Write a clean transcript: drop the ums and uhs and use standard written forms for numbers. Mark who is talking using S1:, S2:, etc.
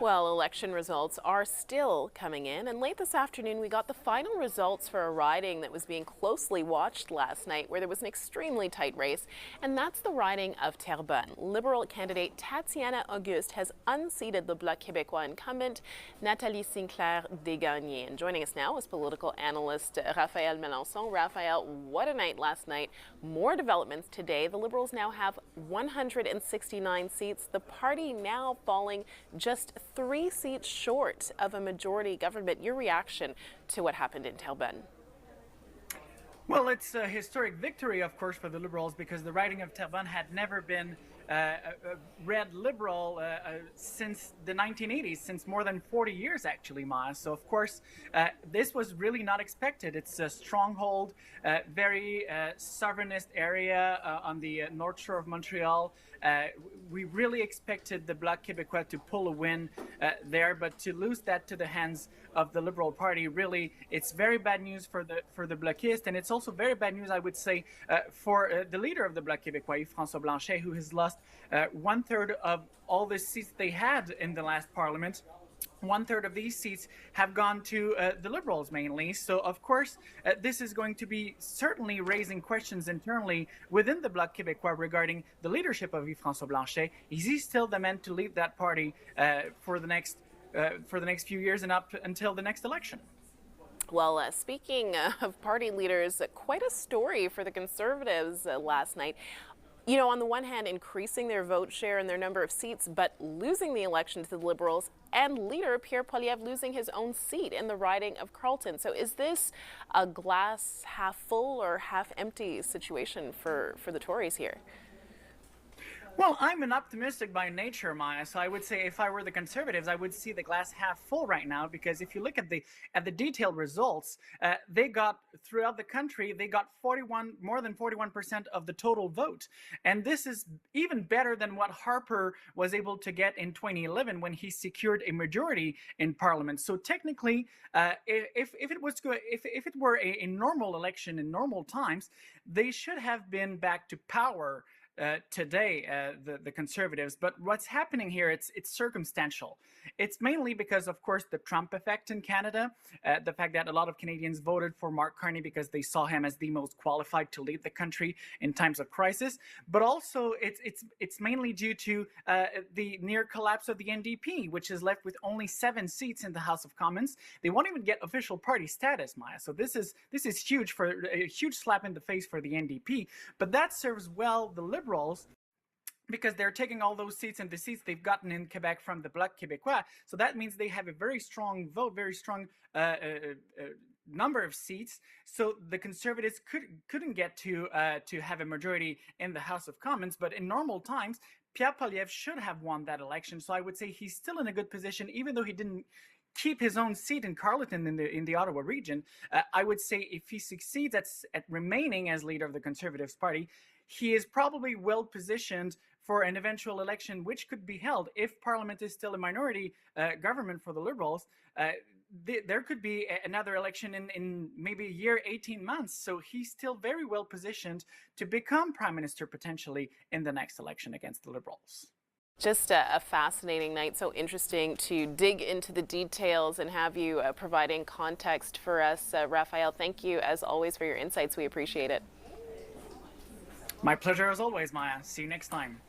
S1: Well, election results are still coming in, and late this afternoon we got the final results for a riding that was being closely watched last night, where there was an extremely tight race, and that's the riding of Terrebonne. Liberal candidate Tatiana Auguste has unseated the Bloc Québécois incumbent Nathalie Sinclair Desgagnés. And joining us now is political analyst Raphael Melancon. Raphael, what a night last night. More developments today. The Liberals now have 169 seats. The party now falling just 3 seats short of a majority government. Your reaction to what happened in Terrebonne?
S2: Well, it's a historic victory, of course, for the Liberals, because the riding of Terrebonne had never been a red Liberal since the 1980s, since more than 40 years, actually, Maya. So, of course, this was really not expected. It's a stronghold, very sovereignist area on the north shore of Montreal. We really expected the Bloc Québécois to pull a win there, but to lose that to the hands of the Liberal Party, really, it's very bad news for the Blocistes, and it's also very bad news, I would say, for the leader of the Bloc Québécois, François Blanchet, who has lost 1/3 of all the seats they had in the last Parliament. 1/3 of these seats have gone to the Liberals mainly. So, of course, this is going to be certainly raising questions internally within the Bloc Québécois regarding the leadership of François Blanchet. Is he still the man to lead that party for the next few years and up until the next election?
S1: Well, speaking of party leaders, quite a story for the Conservatives last night. You know, on the one hand, increasing their vote share and their number of seats, but losing the election to the Liberals, and leader Pierre Poilievre losing his own seat in the riding of Carleton. So is this a glass half full or half empty situation for the Tories here?
S2: Well, I'm an optimistic by nature, Maya. So I would say if I were the Conservatives, I would see the glass half full right now, because if you look at the detailed results, they got throughout the country, they got more than 41% of the total vote, and this is even better than what Harper was able to get in 2011 when he secured a majority in Parliament. So technically, if it were a normal election in normal times, they should have been back to power today, the Conservatives. But what's happening here, it's circumstantial. It's mainly because, of course, the Trump effect in Canada, the fact that a lot of Canadians voted for Mark Carney because they saw him as the most qualified to lead the country in times of crisis. But also, it's mainly due to the near collapse of the NDP, which is left with only 7 seats in the House of Commons. They won't even get official party status, Maya. So this is huge, for a huge slap in the face for the NDP. But that serves well the Liberals, because they're taking all those seats and the seats they've gotten in Quebec from the Bloc Québécois. So that means they have a very strong vote, very strong number of seats. So the Conservatives couldn't get to have a majority in the House of Commons. But in normal times, Pierre Poilievre should have won that election. So I would say he's still in a good position, even though he didn't keep his own seat in Carleton in the Ottawa region. I would say if he succeeds at remaining as leader of the Conservatives Party, he is probably well positioned for an eventual election, which could be held if Parliament is still a minority government for the Liberals. There could be another election in maybe a year, 18 months. So he's still very well positioned to become Prime Minister potentially in the next election against the Liberals.
S1: Just a fascinating night. So interesting to dig into the details and have you providing context for us. Raphael, thank you as always for your insights. We appreciate it.
S2: My pleasure as always, Maya. See you next time.